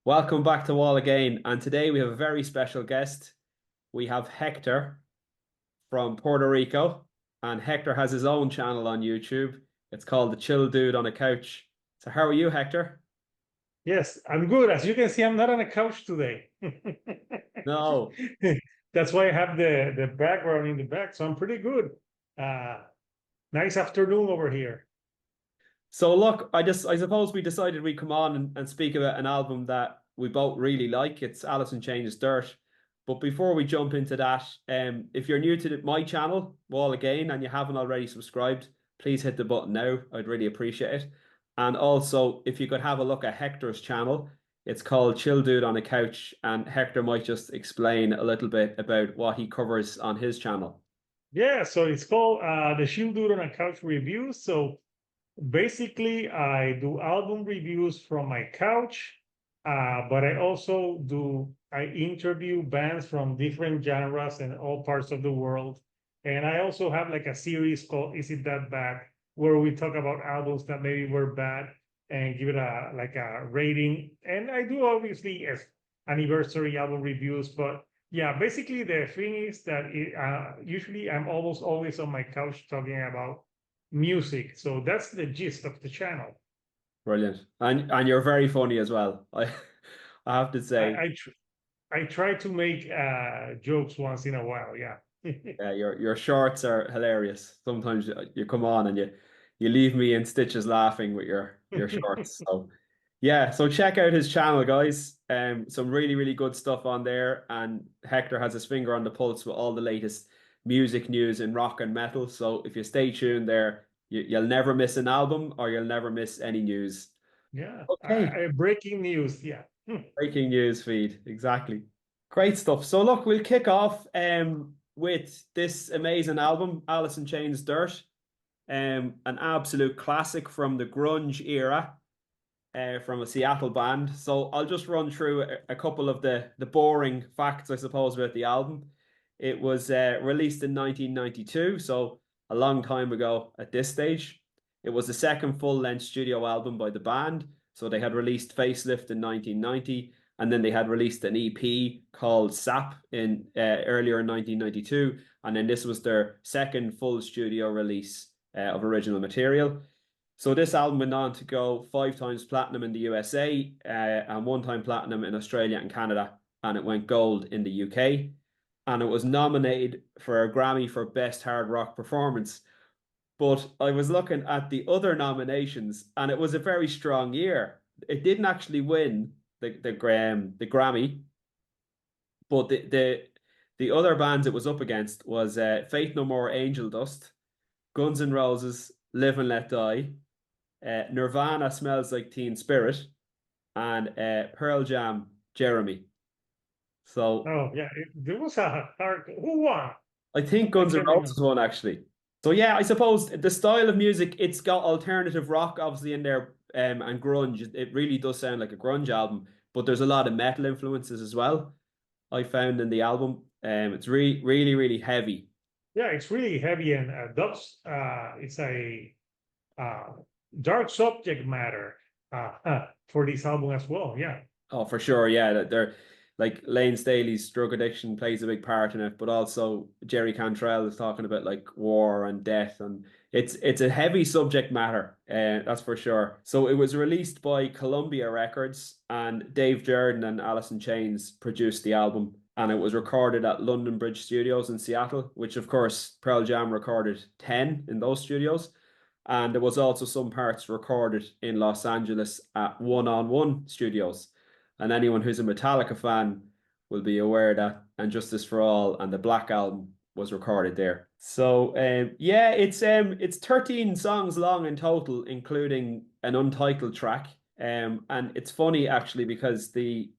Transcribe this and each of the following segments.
Welcome back to Wall again. And today we have a very special guest. We have Hector from Puerto Rico. And Hector has his own channel on YouTube. It's called The Chill Dude on a Couch. So how are you, Hector? Yes, I'm good. As you can see, I'm not on a couch today. No. That's why I have the background in the back, so I'm pretty good. Uh, Nice afternoon over here. So look, I suppose we decided we'd come on and speak about an album that we both really like. It's Alice in Chains Dirt. But before we jump into that, if you're new to my channel, Wall Again, and you haven't already subscribed, please hit the button now. I'd really appreciate it. And also, if you could have a look at Hector's channel, it's called Chill Dude on a Couch, and Hector might just explain a little bit about what he covers on his channel. Yeah, so it's called the Shield Dude on a Couch Reviews. So basically, I do album reviews from my couch, but I interview bands from different genres and all parts of the world. And I also have like a series called Is It That Bad, where we talk about albums that maybe were bad and give it a rating. And I do obviously as anniversary album reviews, but yeah, basically the thing is that usually I'm almost always on my couch talking about music. So that's the gist of the channel. Brilliant. And you're very funny as well. I have to I say. I, tr I try to make jokes once in a while. Yeah. Yeah, your shorts are hilarious. Sometimes you come on and you leave me in stitches laughing with your shorts. So yeah, so check out his channel, guys. Some really good stuff on there, and Hector has his finger on the pulse with all the latest music news in rock and metal. So if you stay tuned there, you'll never miss an album or you'll never miss any news. Yeah. Okay, Breaking news. Yeah. breaking news feed, exactly. Great stuff. So look, we'll kick off with this amazing album, Alice in Chains Dirt, an absolute classic from the grunge era, from a Seattle band. So I'll just run through a couple of the boring facts, I suppose, about the album. It was released in 1992, so a long time ago at this stage. It was the second full-length studio album by the band. So they had released Facelift in 1990, and then they had released an EP called Sap in earlier in 1992, and then this was their second full studio release of original material. So this album went on to go 5 times platinum in the USA and 1 time platinum in Australia and Canada, and it went gold in the UK. And it was nominated for a Grammy for Best Hard Rock Performance. But I was looking at the other nominations, and it was a very strong year. It didn't actually win the Grammy, but the other bands it was up against was Faith No More, Angel Dust, Guns N' Roses, Live and Let Die, Nirvana, Smells Like Teen Spirit, and Pearl Jam, Jeremy. So Oh yeah. There was a hard. Who won? I think I Guns N' can't Roses remember. won actually. So yeah, I suppose the style of music, it's got alternative rock obviously in there, and grunge. It really does sound like a grunge album, but there's a lot of metal influences as well. I found in the album, it's really heavy. Yeah, it's really heavy and that's it's a uh, dark subject matter for this album as well. Yeah. Oh, for sure, yeah. That they're like Lane Staley's drug addiction plays a big part in it, but also Jerry Cantrell is talking about like war and death, and it's a heavy subject matter, that's for sure. So it was released by Columbia Records, and Dave Jordan and Alice in Chains produced the album, and it was recorded at London Bridge Studios in Seattle, which of course Pearl Jam recorded 10 in those studios. And there was also some parts recorded in Los Angeles at One on One Studios. And anyone who's a Metallica fan will be aware that And Justice for All and the Black Album was recorded there. So yeah, it's 13 songs long in total, including an untitled track. And it's funny actually because the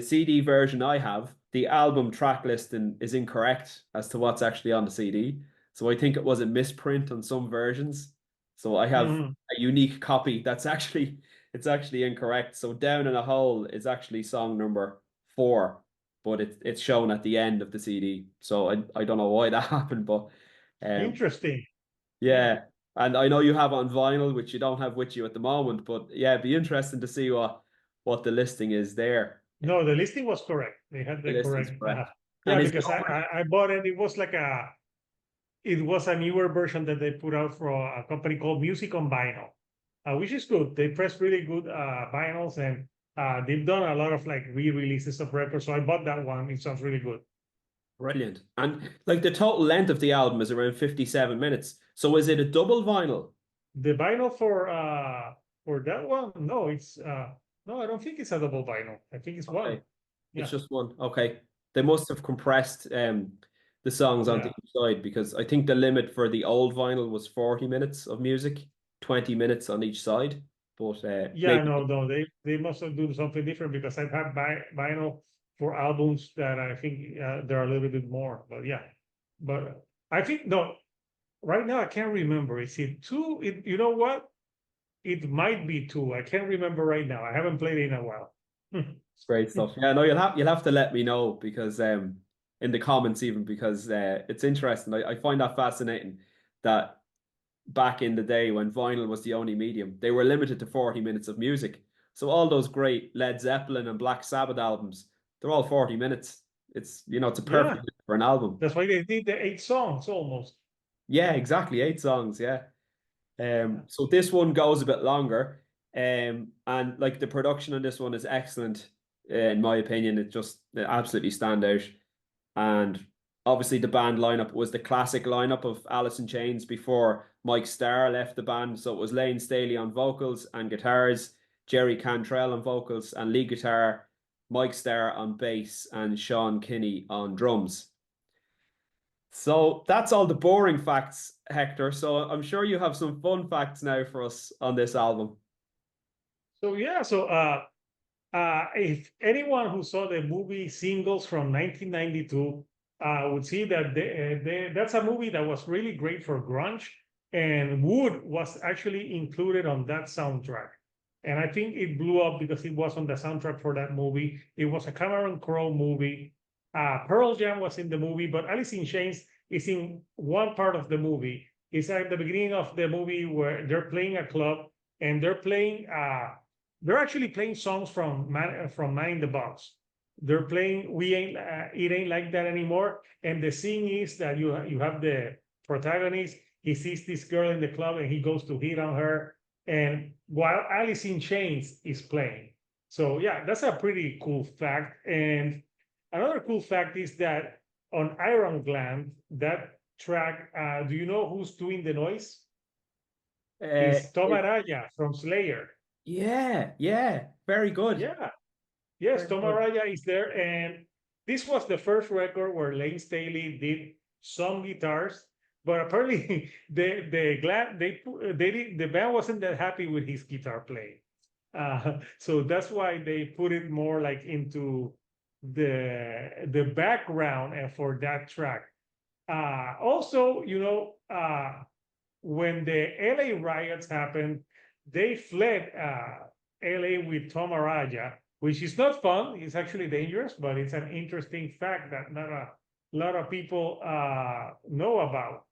CD version I have, the album track listing is incorrect as to what's actually on the CD. So I think it was a misprint on some versions. So I have Mhm. a unique copy that's actually it's actually incorrect. So Down in a Hole is actually song number 4, but it's shown at the end of the CD. So I don't know why that happened, but um Interesting. Yeah. yeah. And I know you have it on vinyl, which you don't have with you at the moment, but yeah, it'd be interesting to see what what the listing is there. No, the listing was correct. They had The the listing's correct. correct. Yeah, And is it because I bought it. It was like it was a newer version that they put out for a company called Music on Vinyl, which is good. They press really good vinyls, and they've done a lot of like re-releases of records. So I bought that one. It sounds really good. brilliant? And like the total length of the album is around 57 minutes. So is it a double vinyl? The vinyl for that one, no, it's no, I don't think it's a double vinyl. I think it's one. Okay. Yeah, It's just one. Okay. They must have compressed the songs onto yeah. each side, because I think the limit for the old vinyl was 40 minutes of music, 20 minutes on each side. But Yeah, maybe no, they must have done something different because I've had vinyl for albums that I think they're a little bit more. But yeah, but I think no, right now I can't remember. Is it two? You know what? It might be two. I can't remember right now. I haven't played it in a while. it's great stuff. Yeah, no, you'll have to let me know, because in the comments, even, because it's interesting. I find that fascinating that back in the day when vinyl was the only medium, they were limited to 40 minutes of music. So all those great Led Zeppelin and Black Sabbath albums, they're all 40 minutes. It's a perfect Yeah, length for an album. that's why they did the 8 songs almost. Yeah, exactly. 8 songs. Yeah. Yeah. So this one goes a bit longer. And like the production on this one is excellent, in my opinion. It absolutely stand out. And obviously the band lineup was the classic lineup of Alice in Chains before Mike Starr left the band. So it was Lane Staley on vocals and guitars, Jerry Cantrell on vocals and lead guitar, Mike Starr on bass, and Sean Kinney on drums. So that's all the boring facts, Hector. So I'm sure you have some fun facts now for us on this album. So yeah, so if anyone who saw the movie Singles from 1992 would see that that's a movie that was really great for grunge, and Wood was actually included on that soundtrack. And I think it blew up because it was on the soundtrack for that movie. It was a Cameron Crowe movie. Pearl Jam was in the movie, but Alice in Chains is in one part of the movie. It's at the beginning of the movie where they're playing a club and they're actually playing songs from Man in the Box. They're playing "We Ain't It Ain't Like That Anymore," and the scene is that you have the protagonist. He sees this girl in the club and he goes to hit on her, and while Alice in Chains is playing. So yeah, that's a pretty cool fact. And another cool fact is that on Iron Gland, that track, do you know who's doing the noise? Uh, It's Tom it- Araya from Slayer. yeah, yeah, very good. Yeah. Yes, Very Tom good. Araya is there, and this was the first record where Lane Staley did some guitars, but apparently the band wasn't that happy with his guitar playing, so that's why they put it more like into the background and for that track. Also, when the LA riots happened, they fled LA with Tom Araya, which is not fun. It's actually dangerous, but it's an interesting fact that not a lot of people know about.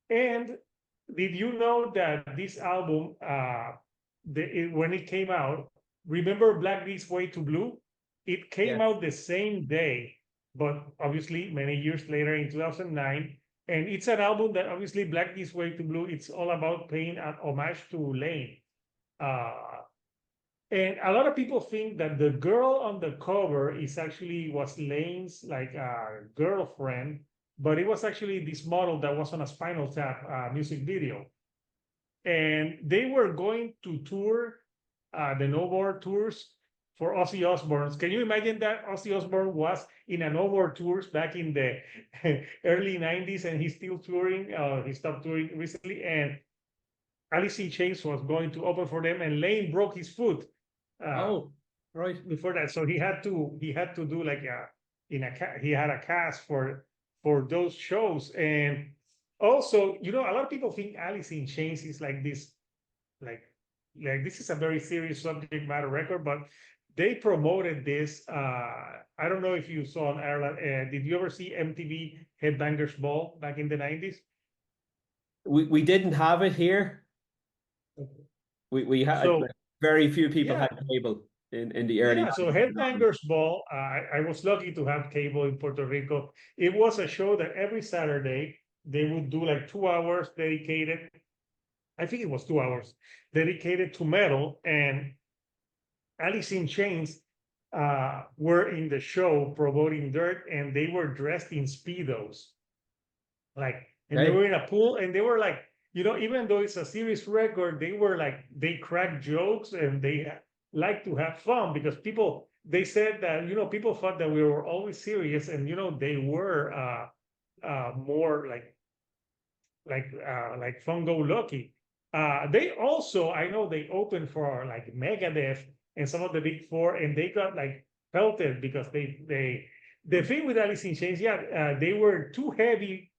And did you know that this album, when it came out, remember Black This Way to Blue? It came Yes. out the same day, but obviously many years later in 2009. And it's an album that obviously Black This Way to Blue, it's all about paying an homage to Lane. Uh, and a lot of people think that the girl on the cover was Lane's like girlfriend, but it was actually this model that was on a Spinal Tap music video. And they were going to tour the No More tours for Ozzy Osbourne. Can you imagine that Ozzy Osbourne was in a No More tours back in the early 90s and he's still touring? He stopped touring recently, and Alice in Chains was going to open for them, and Lane broke his foot Oh, right. before that, so he had to do like he had a cast for those shows. And also, a lot of people think Alice in Chains is like this, like this is a very serious subject matter record, but they promoted this. I don't know if you saw in Ireland. Did you ever see MTV Headbangers Ball back in the 90s? We didn't have it here. We had So like, very few people yeah, had cable. in the early Yeah, so 90s. Headbangers Ball, I was lucky to have cable in Puerto Rico. It was a show that every Saturday they would do like 2 hours dedicated. I think it was 2 hours dedicated to metal, and Alice in Chains were in the show promoting Dirt, and they were dressed in Speedos. Like, and they Okay. were in a pool, and they were like, even though it's a serious record, they were like, they crack jokes and they like to have fun because they said that, people thought that we were always serious, and, they were more like fun-go-lucky. They also, I know they opened for like Megadeth and some of the big four, and they got like pelted because the thing with Alice in Chains, yeah, they were too heavy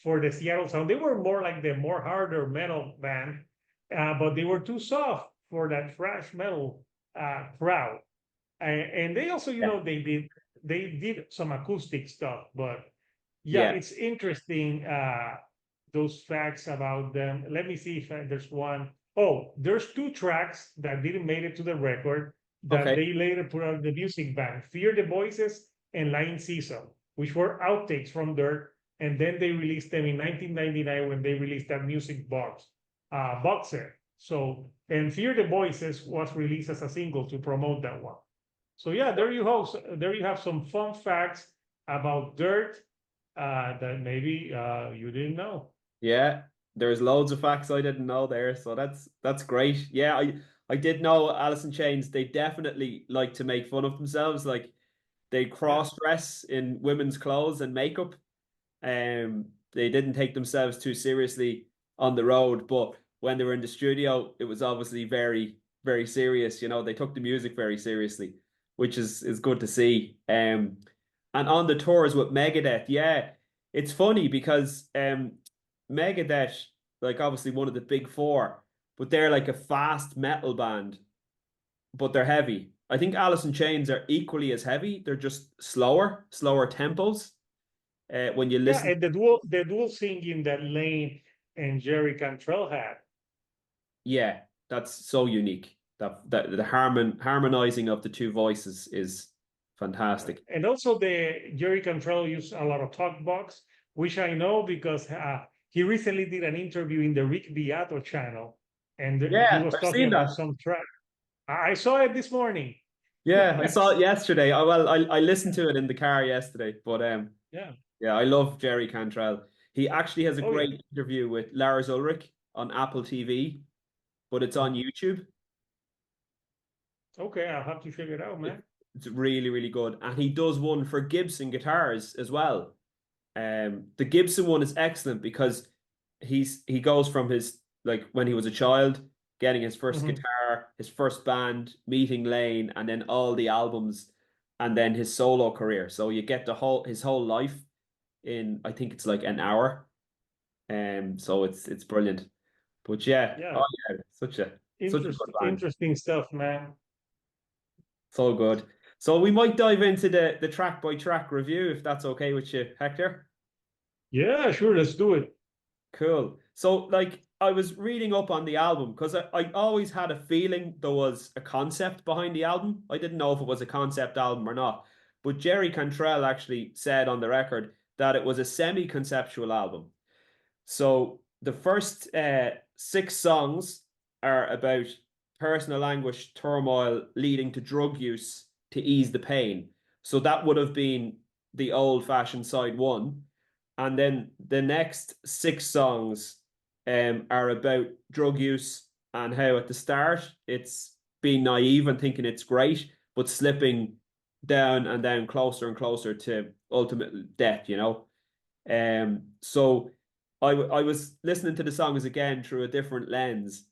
for the Seattle sound. They were more like the more harder metal band, but they were too soft for that thrash metal crowd. And they also, Yeah. they did some acoustic stuff, but yeah, Yeah. it's interesting those facts about them. Let me see if there's one. Oh, there's two tracks that didn't make it to the record that Okay. they later put out the music bank: Fear the Voices and Lying Season, which were outtakes from Dirt, and then they released them in 1999 when they released that music box set. So, and Fear the Voices was released as a single to promote that one. So yeah, there you have some fun facts about Dirt that maybe you didn't know. Yeah. There's loads of facts I didn't know there, so that's great. Yeah, I did know Alice in Chains. They definitely like to make fun of themselves. Like they Yeah, cross dress in women's clothes and makeup. They didn't take themselves too seriously on the road, but when they were in the studio, it was obviously very, very serious. You know, they took the music very seriously, which is good to see. And on the tours with Megadeth, yeah, it's funny because Megadeth, like obviously one of the big four, but they're like a fast metal band, but they're heavy. I think Alice in Chains are equally as heavy. They're just slower tempos. When you yeah, listen. and the dual singing that Lane and Jerry Cantrell had. Yeah, that's so unique. That the harmonizing of the two voices is fantastic. And also the Jerry Cantrell used a lot of talk box, which I know because he recently did an interview in the Rick Beato channel, and he Yeah, was I've talking seen about that. some track. I saw it this morning. Yeah, I saw it yesterday. I listened to it in the car yesterday. But Yeah. yeah, I love Jerry Cantrell. He actually has a Oh yeah. great interview with Lars Ulrich on Apple TV, but it's on YouTube. Okay, I'll have to check it out, man. It's really, really good. And he does one for Gibson guitars as well. The Gibson one is excellent because he goes from his like when he was a child, getting his first Mhm. guitar, his first band, meeting Lane, and then all the albums, and then his solo career. So you get his whole life in I think it's like an hour. So it's brilliant. But yeah, Yeah, oh yeah, such a good band. interesting stuff, man. So good. So we might dive into the track by track review if that's okay with you, Hector. Yeah, sure, let's do it. Cool. So, like, I was reading up on the album because I always had a feeling there was a concept behind the album. I didn't know if it was a concept album or not. But Jerry Cantrell actually said on the record that it was a semi-conceptual album. So, the first six songs are about personal anguish, turmoil leading to drug use to ease the pain. So, that would have been the old-fashioned side one. And then the next six songs are about drug use and how at the start it's being naive and thinking it's great, but slipping down and down closer and closer to ultimate death, you know. So I was listening to the songs again through a different lens,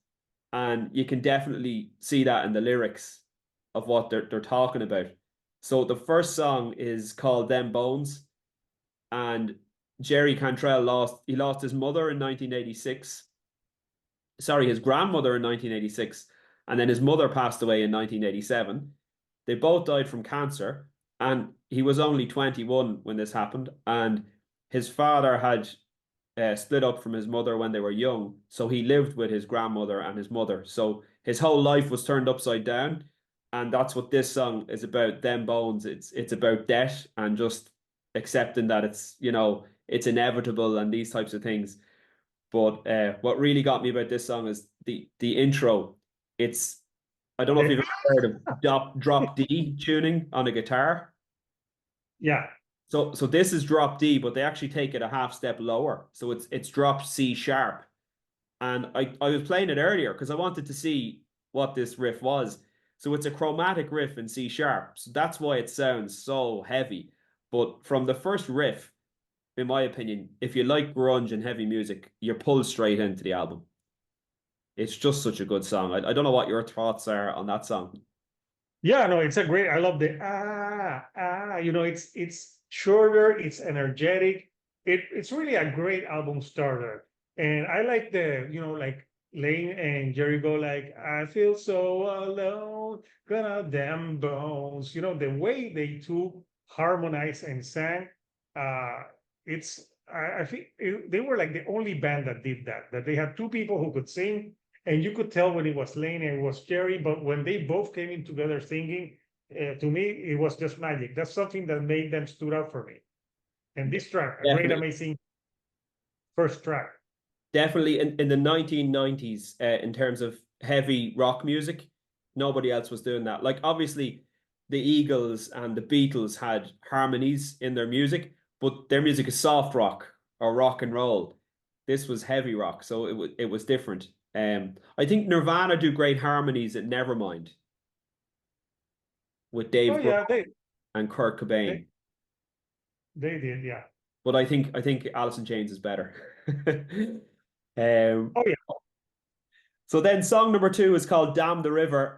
and you can definitely see that in the lyrics of what they're talking about. So the first song is called Them Bones, and Jerry Cantrell lost his mother in 1986. Sorry, his grandmother in 1986, and then his mother passed away in 1987. They both died from cancer, and he was only 21 when this happened. And his father had split up from his mother when they were young, so he lived with his grandmother and his mother. So his whole life was turned upside down. And that's what this song is about. Them bones. It's about death and just accepting that it's, you know, it's inevitable and these types of things. But what really got me about this song is the intro. It's I don't know if The- you've ever heard of drop D tuning on a guitar. yeah. So this is drop D, but they actually take it a half step lower. So it's dropped C sharp. And I was playing it earlier because I wanted to see what this riff was. So it's a chromatic riff in C sharp. So that's why it sounds so heavy. But from the first riff, in my opinion, if you like grunge and heavy music, you're pulled straight into the album. It's just such a good song. I don't know what your thoughts are on that song. Yeah, no, it's a great. I love the You know, it's shorter, it's energetic. It's really a great album starter. And I like the, you know, like Lane and Jerry go like, I feel so alone, gonna damn bones. You know, the way they two harmonized and sang, uh, I think they were like the only band that did that. That they had two people who could sing and you could tell when it was Lane and it was Jerry, but when they both came in together singing, to me, it was just magic. That's something that made them stood out for me. And this track, a great, Definitely, amazing first track. definitely in the 1990s, in terms of heavy rock music, nobody else was doing that. Like obviously, the Eagles and the Beatles had harmonies in their music, but their music is soft rock or rock and roll. This was heavy rock, so it was different. I think Nirvana do great harmonies at Nevermind with Oh Dave Grohl yeah, and Kurt they Cobain. they did, yeah. But I think Alice in Chains is better. um, Oh yeah, so then song number two is called Damn the River.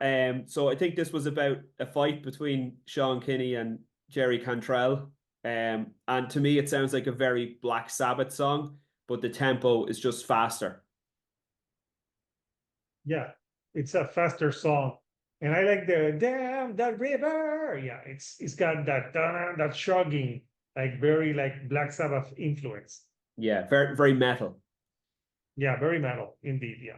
So I think this was about a fight between Sean Kinney and Jerry Cantrell. And to me, it sounds like a very Black Sabbath song, but the tempo is just faster. yeah. It's a faster song. And I like the damn that river. Yeah, it's got that that shrugging, like very like Black Sabbath influence. Yeah, very, very metal. Yeah, very metal indeed. Yeah.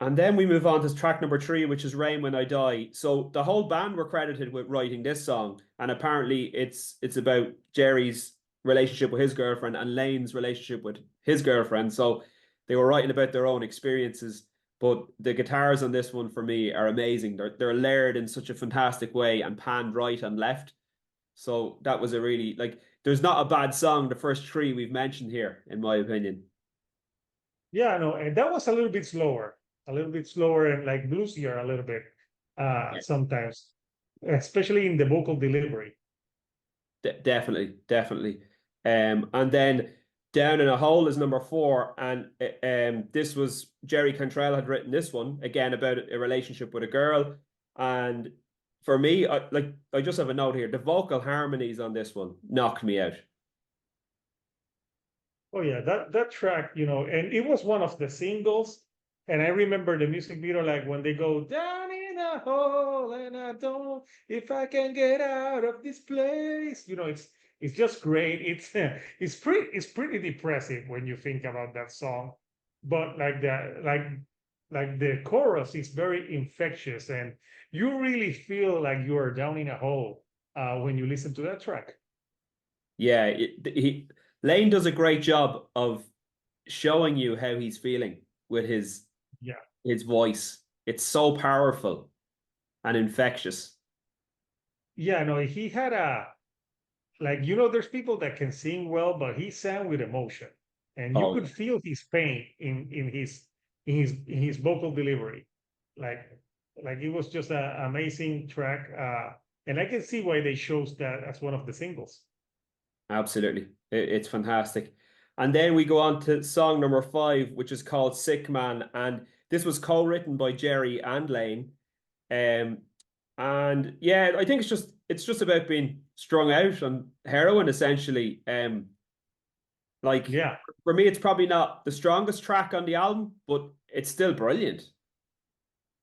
And then we move on to track number three, which is Rain When I Die. So the whole band were credited with writing this song, and apparently it's about Jerry's relationship with his girlfriend and Lane's relationship with his girlfriend. So they were writing about their own experiences. But the guitars on this one for me are amazing. They're layered in such a fantastic way and panned right and left. So that was a really like there's not a bad song, the first three we've mentioned here, in my opinion. Yeah, no, and that was a little bit slower and like bluesier a little bit sometimes, especially in the vocal delivery. Definitely, definitely. And then Down in a Hole is number four, and this was Jerry Cantrell had written this one again about a relationship with a girl, and for me, I just have a note here. The vocal harmonies on this one knocked me out. Oh yeah, that track, you know, and it was one of the singles. And I remember the music video, like when they go down in a hole, and I don't if I can get out of this place. You know, it's just great. It's pretty depressive when you think about that song, but like the chorus is very infectious, and you really feel like you are down in a hole when you listen to that track. Yeah, Lane does a great job of showing you how he's feeling with Yeah. his voice. It's so powerful and infectious. Yeah, no, he had a like you know, there's people that can sing well, but he sang with emotion, and you Oh could feel his pain in his vocal delivery. Like like it was just an amazing track, and I can see why they chose that as one of the singles. absolutely. It's fantastic. And then we go on to song number five, which is called Sick Man. And this was co-written by Jerry and Lane. Um, and yeah, I think it's just about being strung out on heroin, essentially. Like Yeah, for me, it's probably not the strongest track on the album, but it's still brilliant.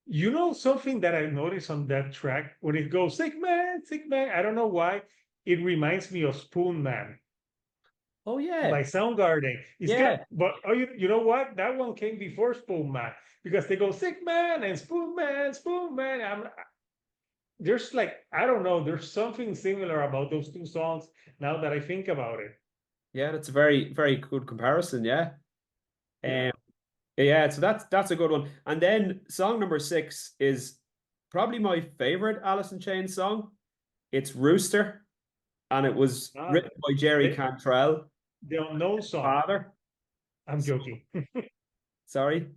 you know something that I noticed on that track when it goes sick man. I don't know why it reminds me of Spoon Man Oh yeah. by Soundgarden. It's got, Yeah. but oh, you know what? That one came before Spoon Man because they go Sick Man and Spoon Man, Spoon Man. there's like, I don't know, there's something similar about those two songs now that I think about it. Yeah, that's a very, very good comparison. Yeah. Yeah. Um, yeah, so that's a good one. And then song number 6 is probably my favorite Alice in Chains song. It's Rooster, and it was Ah, written by Jerry the, Cantrell, the unknown song. father. I'm So, joking. sorry.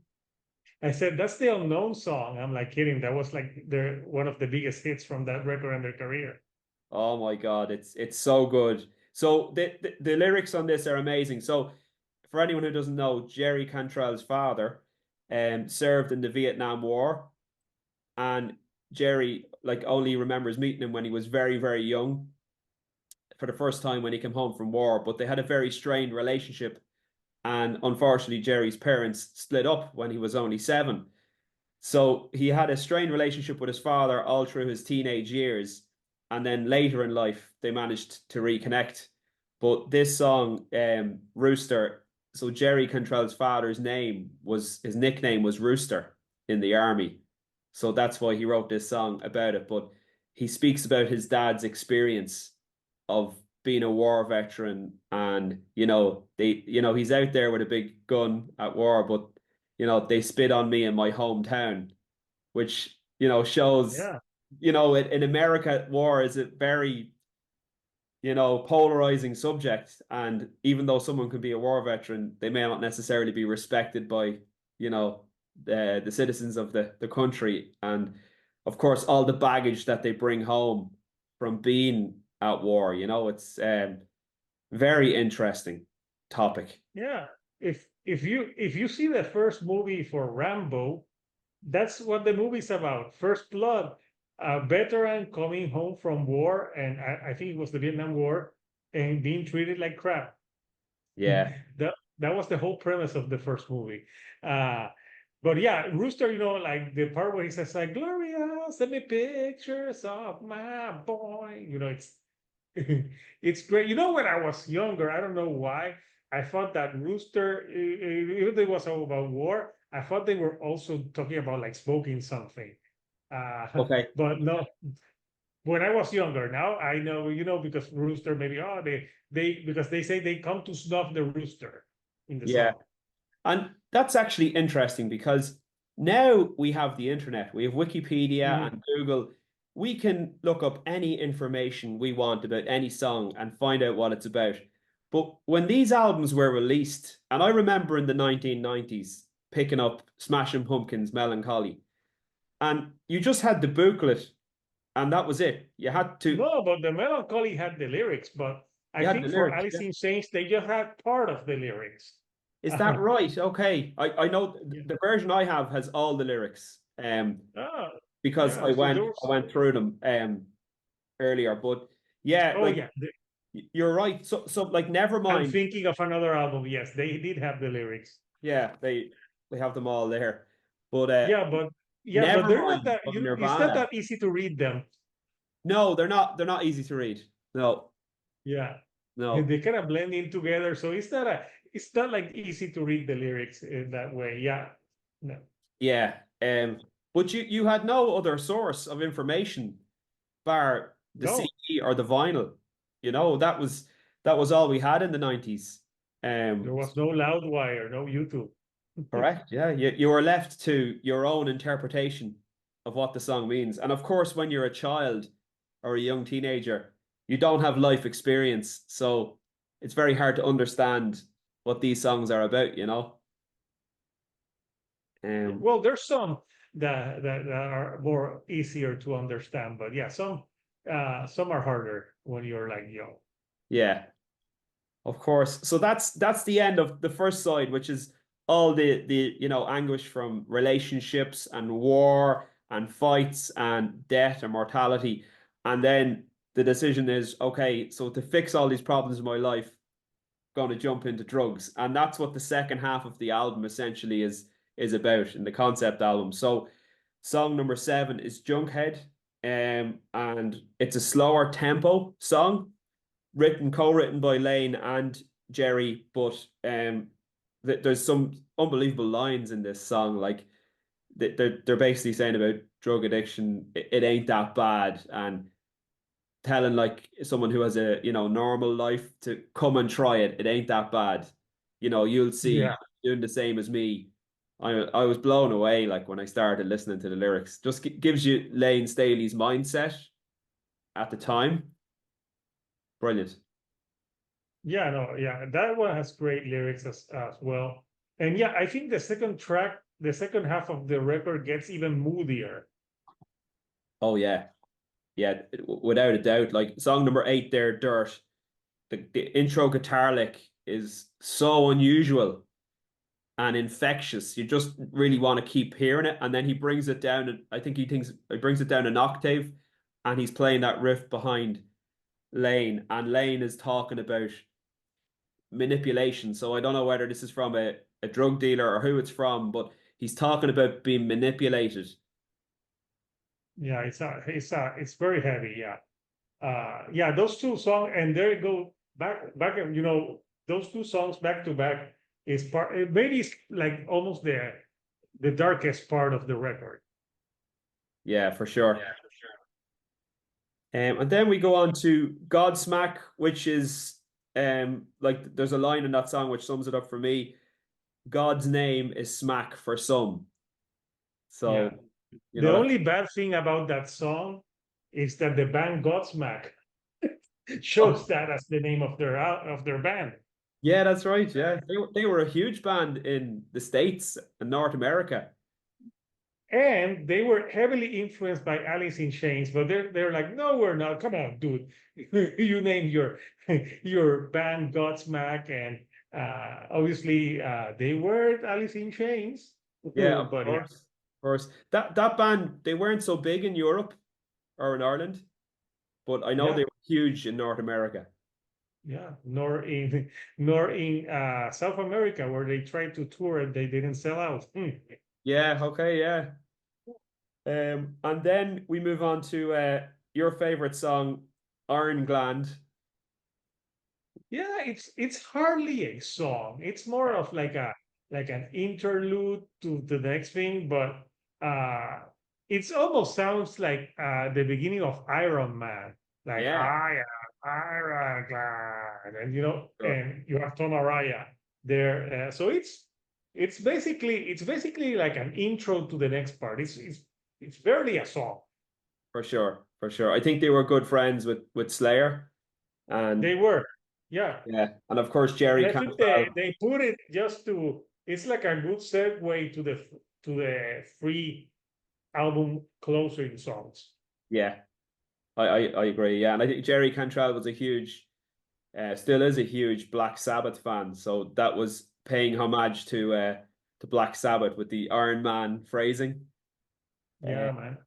I said that's the unknown song. I'm like kidding. That was like the one of the biggest hits from that record in their career. Oh my God, it's so good. So the lyrics on this are amazing. So for anyone who doesn't know, Jerry Cantrell's father served in the Vietnam War, and Jerry like only remembers meeting him when he was very, very young for the first time when he came home from war, but they had a very strained relationship. And unfortunately, Jerry's parents split up when he was only 7. So he had a strained relationship with his father all through his teenage years. And then later in life, they managed to reconnect. But this song, Rooster, so Jerry Cantrell's father's his nickname was Rooster in the army. So that's why he wrote this song about it. But he speaks about his dad's experience of being a war veteran, and he's out there with a big gun at war, but they spit on me in my hometown, which shows, Yeah. in America, war is a very polarizing subject, and even though someone could be a war veteran, they may not necessarily be respected by the citizens of the country, and of course all the baggage that they bring home from being at war. It's very interesting topic. Yeah. If you see the first movie for Rambo, that's what the movie's about. First Blood, a veteran coming home from war, and I think it was the Vietnam War, and being treated like crap. Yeah. That was the whole premise of the first movie. Uh, but yeah, Rooster, like the part where he says like Gloria, send me pictures of my boy. It's it's great. When I was younger, I don't know why, I thought that Rooster, even though it was all about war, I thought they were also talking about like smoking something. Okay. But no, when I was younger, now I know, because Rooster maybe, oh, because they say they come to snuff the rooster in the Yeah. song. And that's actually interesting because now we have the internet, we have Wikipedia Mhm. and Google. We can look up any information we want about any song and find out what it's about. But when these albums were released, and I remember in the 1990s picking up Smashing Pumpkins' Melancholy, and you just had the booklet, and that was it. No, but the Melancholy had the lyrics, but I You had the think for lyrics. Alice Yeah. in Chains, they just had part of the lyrics. Is that right? Okay. I know Yeah. the version I have has all the lyrics. Oh, Because yeah. I So went there I was, went through them earlier. But yeah, oh, like yeah. you're right. So like never I'm mind. thinking of another album. Yes, they did have the lyrics. Yeah, they have them all there. But Yeah, but never they're not mind that, of it's not Nirvana. that easy to read them. No, they're not easy to read. No, Yeah. no. They kind of blend in together. So it's not like easy to read the lyrics in that way. Yeah. No. Yeah. But you had no other source of information bar the No. CD or the vinyl. That was all we had in the 90s. There Um, was no Loudwire, no YouTube. Correct. Yeah. You were left to your own interpretation of what the song means. And of course, when you're a child or a young teenager, you don't have life experience. So it's very hard to understand what these songs are about. Yeah. Um, Well, there's some that are more easier to understand, but yeah, some are harder when you're like young. yeah, of course. So that's the end of the first side, which is all the anguish from relationships and war and fights and death and mortality. And then the decision is, okay, so to fix all these problems in my life, going to jump into drugs. And that's what the second half of the album essentially is about in the concept album. So song number 7 is Junkhead. And it's a slower tempo song co-written by Lane and Jerry, but there's some unbelievable lines in this song. Like they're basically saying about drug addiction, it ain't that bad. And telling like someone who has a, you know, normal life to come and try it, it ain't that bad. You know, you'll see Yeah, doing the same as me. I was blown away like when I started listening to the lyrics. Just gives you Lane Staley's mindset at the time. Brilliant. yeah, no, yeah, that one has great lyrics as well. And yeah, I think the second track, the second half of the record gets even moodier. Oh yeah. Yeah, without a doubt. Like song number 8 there, Dirt. The intro guitar lick is so unusual and infectious. You just really want to keep hearing it. And then he brings it down, and I think he brings it down an octave, and he's playing that riff behind Lane, and Lane is talking about manipulation. So I don't know whether this is from a drug dealer or who it's from, but he's talking about being manipulated. Yeah, it's very heavy. Yeah. Yeah, those two songs, and there you go back, and those two songs back to back is part. Maybe it's like almost the darkest part of the record. Yeah, for sure. And then we go on to Godsmack, which is like there's a line in that song which sums it up for me. God's name is smack for some. Yeah. So, you The know, only bad thing about that song is that the band Godsmack oh, shows that as the name of their band. yeah, that's right. Yeah, they were a huge band in the States and North America. And they were heavily influenced by Alice in Chains, but they're like, no, we're not. Come on, dude. You name your band Godsmack, and obviously they were Alice in Chains. Yeah, of But yeah, course. Of course. That band, they weren't so big in Europe or in Ireland, but I know yeah, they were huge in North America. yeah. Nor in South America where they tried to tour and they didn't sell out. Yeah, okay, yeah. And then we move on to your favorite song, Iron Gland. Yeah, it's hardly a song. It's more of like an interlude to the next thing, but uh it almost sounds like the beginning of Iron Man, like Yeah, I am Iron Man, and sure, and you have Tom Araya there. So it's basically like an intro to the next part. It's barely a song. for sure, for sure. I think they were good friends with Slayer, They and were, yeah. yeah, and of course And Jerry I think they Cantrell. they put it just to it's like a good segue to the free album closing songs. Yeah, I agree. Yeah, and I think Jerry Cantrell was a huge, still is a huge Black Sabbath fan. So that was paying homage to Black Sabbath with the Iron Man phrasing. Uh, Yeah, man.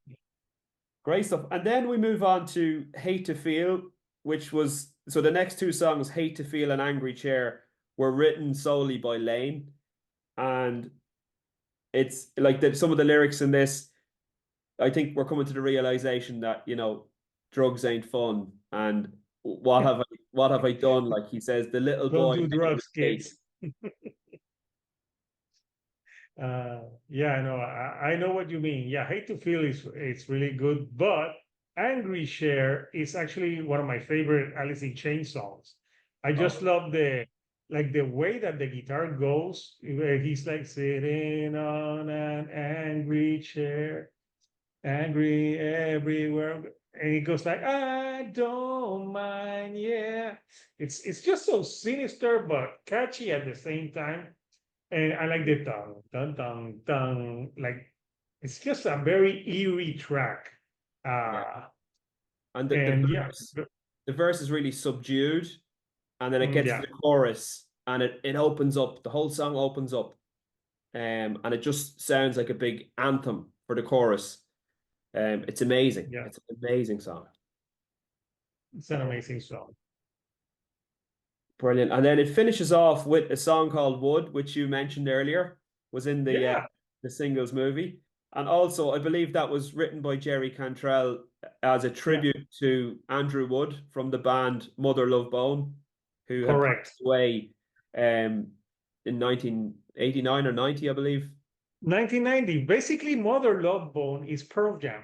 Great stuff. And then we move on to Hate to Feel, which was so the next two songs, Hate to Feel and Angry Chair, were written solely by Lane. And it's like some of the lyrics in this, I think we're coming to the realization that, you know, drugs ain't fun. And what have I done? Like he says, the little Don't boy do made a drugs, mistake. kids. Yeah, I know. I know what you mean. Yeah, Hate to Feel is it's really good, but Angry Share is actually one of my favorite Alice in Chains songs. I just Oh, love the way that the guitar goes, where he's like sitting on an angry chair, angry everywhere, and he goes like, I don't mind, yeah. It's just so sinister but catchy at the same time. And I like the dun dun dun dun. Like it's just a very eerie track. yeah. Uh And and yeah, the verse is really subdued, and then it gets to yeah, the chorus, and it opens up. The whole song opens up, and it just sounds like a big anthem for the chorus. It's amazing. yeah. It's an amazing song. It's an amazing song. Brilliant. And then it finishes off with a song called Wood, which you mentioned earlier, was in Yeah, the singles movie. And also, I believe that was written by Jerry Cantrell as a yeah, tribute to Andrew Wood from the band Mother Love Bone, who had correct. passed away in 1989 or 90, I believe. 1990. Basically, Mother Love Bone is Pearl Jam.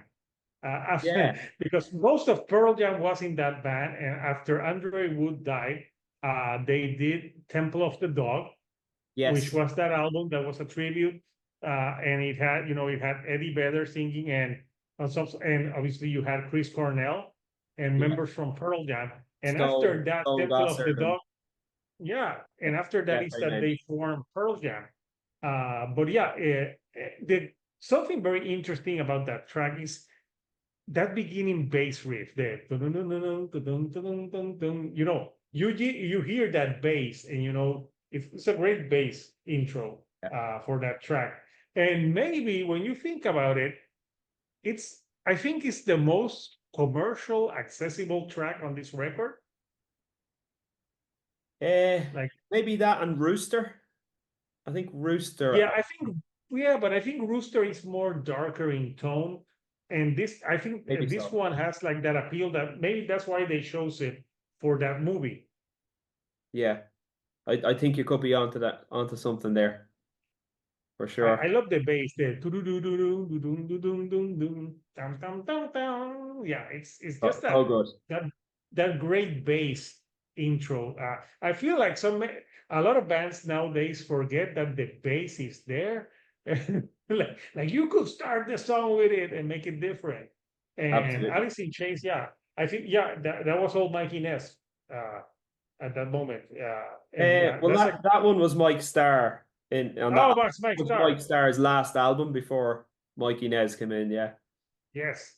Yeah. Because most of Pearl Jam was in that band, and after Andre Wood died, they did Temple of the Dog, which Yes. was that album that was a tribute, and it had, it had Eddie Vedder singing, and obviously you had Chris Cornell and Yeah. members from Pearl Jam. And after Stone, that, Stone Temple of the Gossard and Dog, yeah, and after that yeah, is great that names. they formed Pearl Jam. But yeah, something very interesting about that track is that beginning bass riff, the you hear that bass, and it's a great bass intro Yeah. for that track. And maybe when you think about it, I think it's the most commercial accessible track on this record. Like, Maybe that and Rooster. I think Rooster. yeah, yeah, but I think Rooster is more darker in tone. And I think Maybe this so. one has like that appeal, that maybe that's why they chose it for that movie. Yeah. I think you could be onto something there for I sure. love the bass there. Yeah, it's Oh, just so good. that that great bass intro. I feel like a lot of bands nowadays forget that the bass is there. Like you could start the song with it and make it different. And Absolutely. Alice in Chains, yeah, I think, yeah, that was all Mikey Ness at that moment. And yeah, Well, that's that one was Mike Starr in on that oh, that's Mike was Mike Starr. Starr's last album before Mikey Nez came in. Yeah. Yes.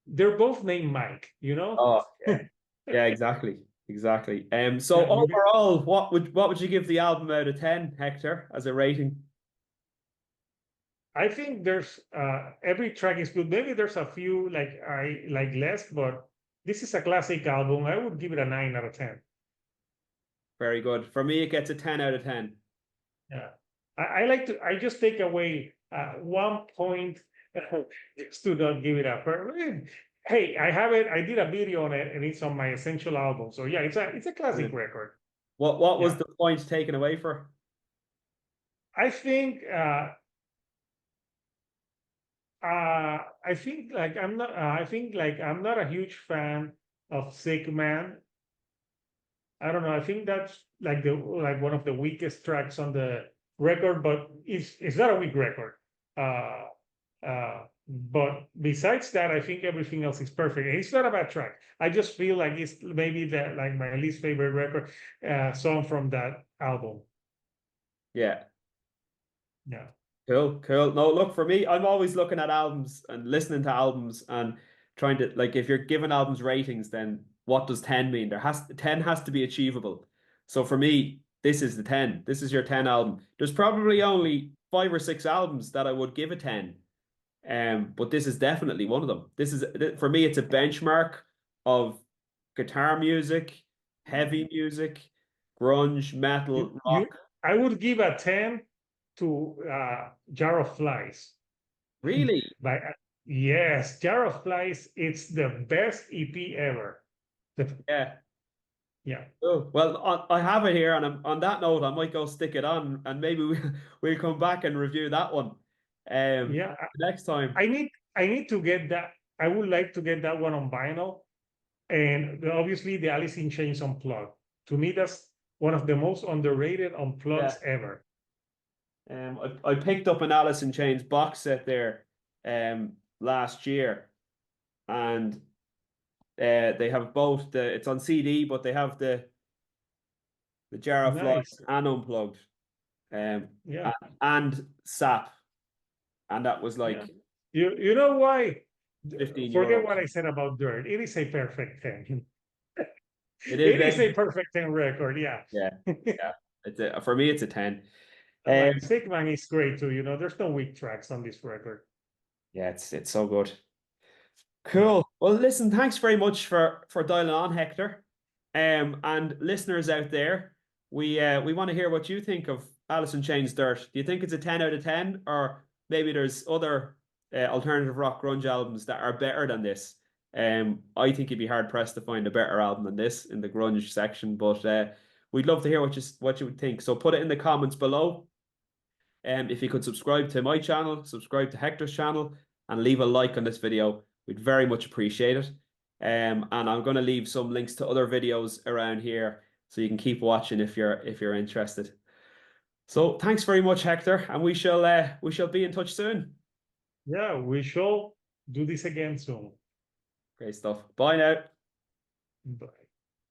They're both named Mike, you know? Oh, yeah. Yeah, exactly. Exactly. So Yeah, overall, what would you give the album out of 10, Hector, as a rating? I think there's every track is good. Maybe there's a few like I like less, but this is a classic album. I would give it a 9 out of 10. Very good. For me, it gets a 10 out of 10. Yeah. I just take away 1 point just to not give it up. Hey, I have it. I did a video on it, and it's on my essential album. So yeah, it's a classic Brilliant. record. What was Yeah. the point taken away for? I think I think like I'm not. I think like I'm not a huge fan of Sick Man. I don't know. I think that's like one of the weakest tracks on the record, but it's not a weak record. Uh, but besides that, I think everything else is perfect. And it's not a bad track. I just feel like it's maybe that like my least favorite record song from that album. Yeah. Yeah. Cool, cool. No, look, for me, I'm always looking at albums and listening to albums and trying to, like, if you're giving albums ratings, then what does 10 mean? 10 has to be achievable. So for me, this is the 10. This is your 10 album. There's probably only 5 or 6 albums that I would give a 10. But this is definitely one of them. For me, it's a benchmark of guitar music, heavy music, grunge, metal, You rock. I would give a 10 to Jar of Flies. Really? By yes, Jar of Flies, it's the best EP ever. Yeah. Yeah. Oh, well, I have it here, and on that note, I might go stick it on, and maybe we'll come back and review that one Yeah. next time. I need to get that. I would like to get that one on vinyl. And obviously the Alice in Chains Unplugged. To me, that's one of the most underrated Yeah. unplugs ever. I picked up an Alice in Chains box set there last year, and they have both it's on CD, but they have the Jar of Nice. Flies and Unplugged, Yeah. and SAP, and that was Yeah. like You know why? 15 Forget euros. what I said about Dirt. It is a perfect 10. It is It is a perfect 10 record. Yeah. yeah, yeah. For me, it's a 10. Um, Like Stickman is great too. There's no weak tracks on this record. yeah, it's so good. Yeah. Cool. Well, listen, thanks very much for dialing on, Hector. And listeners out there, we want to hear what you think of Alice in Chains Dirt. Do you think it's a 10 out of 10, or maybe there's other alternative rock grunge albums that are better than this? I think you'd be hard pressed to find a better album than this in the grunge section, but we'd love to hear what you would think. So put it in the comments below. If you could subscribe to my channel, subscribe to Hector's channel, and leave a like on this video, we'd very much appreciate it. And I'm going to leave some links to other videos around here, so you can keep watching if you're interested. So thanks very much, Hector, and we shall be in touch soon. Yeah, we shall do this again soon. Great stuff. Bye now. Bye.